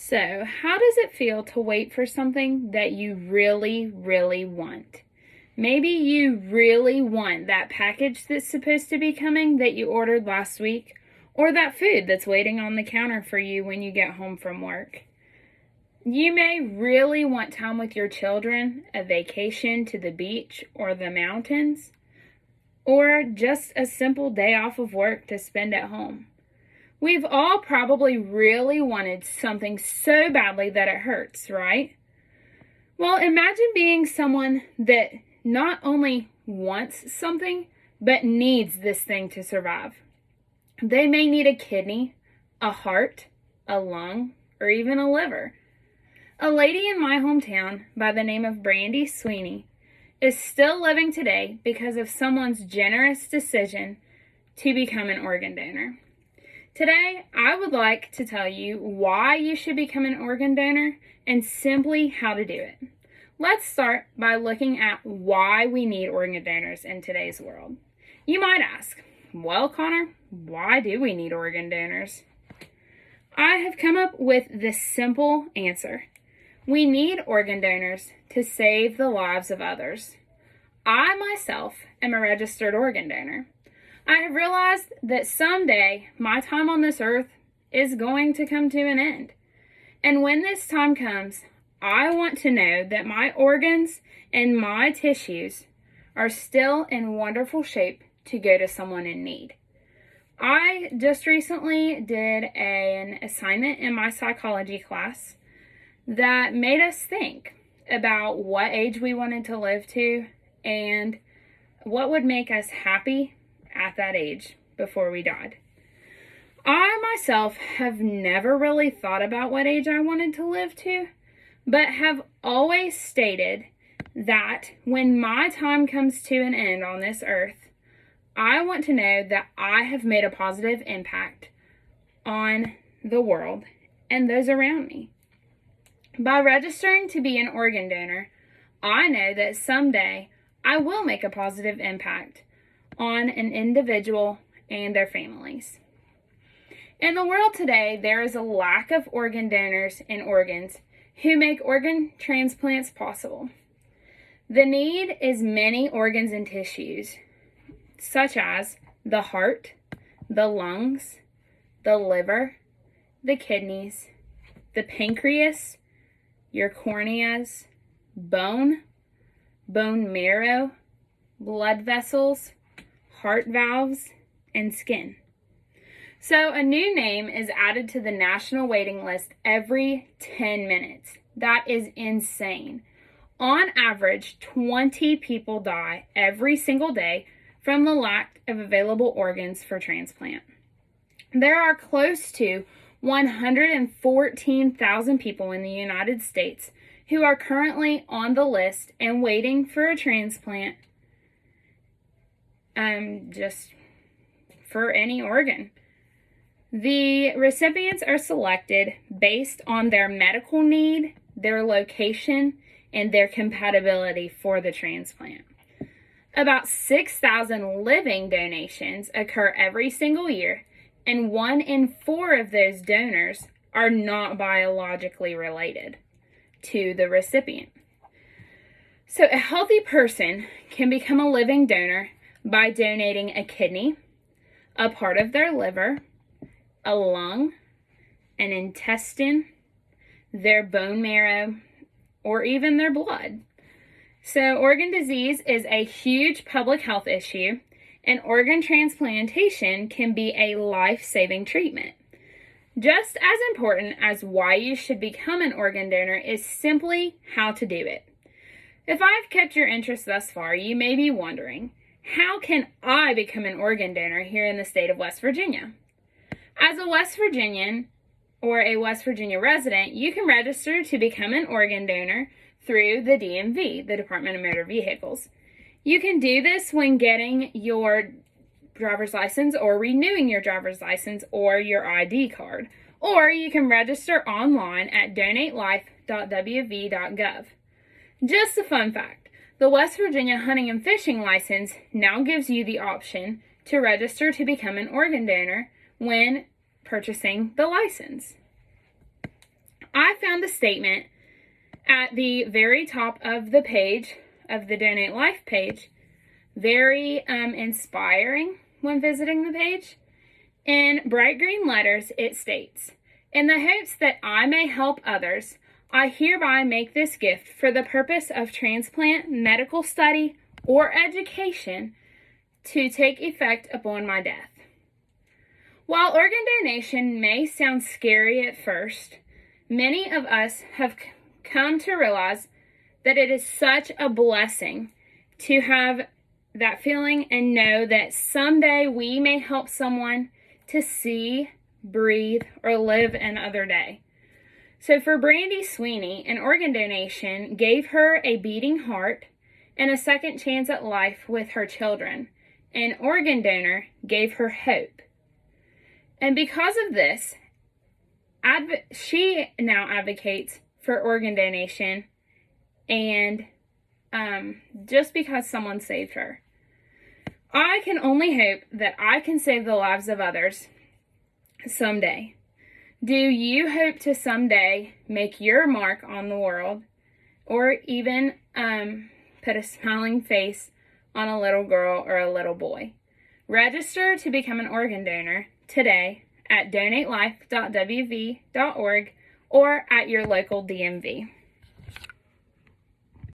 So, how does it feel to wait for something that you really, really want? Maybe you really want that package that's supposed to be coming that you ordered last week, or that food that's waiting on the counter for you when you get home from work. You may really want time with your children, a vacation to the beach or the mountains, or just a simple day off of work to spend at home. We've all probably really wanted something so badly that it hurts, right? Well, imagine being someone that not only wants something, but needs this thing to survive. They may need a kidney, a heart, a lung, or even a liver. A lady in my hometown by the name of Brandy Sweeney is still living today because of someone's generous decision to become an organ donor. Today, I would like to tell you why you should become an organ donor and simply how to do it. Let's start by looking at why we need organ donors in today's world. You might ask, well, Connor, why do we need organ donors? I have come up with this simple answer. We need organ donors to save the lives of others. I myself am a registered organ donor. I have realized that someday my time on this earth is going to come to an end. And when this time comes, I want to know that my organs and my tissues are still in wonderful shape to go to someone in need. I just recently did an assignment in my psychology class that made us think about what age we wanted to live to and what would make us happy at that age before we died. I myself have never really thought about what age I wanted to live to, but have always stated that when my time comes to an end on this earth, I want to know that I have made a positive impact on the world and those around me. By registering to be an organ donor, I know that someday I will make a positive impact on an individual and their families. In the world today, there is a lack of organ donors and organs who make organ transplants possible. The need is many organs and tissues, such as the heart, the lungs, the liver, the kidneys, the pancreas, your corneas, bone marrow, blood vessels, heart valves, and skin. So a new name is added to the national waiting list every 10 minutes. That is insane. On average, 20 people die every single day from the lack of available organs for transplant. There are close to 114,000 people in the United States who are currently on the list and waiting for a transplant just for any organ. The recipients are selected based on their medical need, their location, and their compatibility for the transplant. About 6,000 living donations occur every single year, and 1 in 4 of those donors are not biologically related to the recipient. So a healthy person can become a living donor by donating a kidney, a part of their liver, a lung, an intestine, their bone marrow, or even their blood. So organ disease is a huge public health issue, and organ transplantation can be a life-saving treatment. Just as important as why you should become an organ donor is simply how to do it. If I've kept your interest thus far, you may be wondering, how can I become an organ donor here in the state of West Virginia? As a West Virginian or a West Virginia resident, you can register to become an organ donor through the DMV, the Department of Motor Vehicles. You can do this when getting your driver's license or renewing your driver's license or your ID card. Or you can register online at donatelife.wv.gov. Just a fun fact, the West Virginia Hunting and Fishing License now gives you the option to register to become an organ donor when purchasing the license. I found a statement at the very top of the page, of the Donate Life page, very inspiring when visiting the page. In bright green letters, it states, "In the hopes that I may help others, I hereby make this gift for the purpose of transplant, medical study, or education to take effect upon my death." While organ donation may sound scary at first, many of us have come to realize that it is such a blessing to have that feeling and know that someday we may help someone to see, breathe, or live another day. So for Brandy Sweeney, an organ donation gave her a beating heart and a second chance at life with her children. An organ donor gave her hope. And because of this, she now advocates for organ donation, and just because someone saved her. I can only hope that I can save the lives of others someday. Do you hope to someday make your mark on the world, or even put a smiling face on a little girl or a little boy? Register to become an organ donor today at donatelife.wv.org or at your local DMV.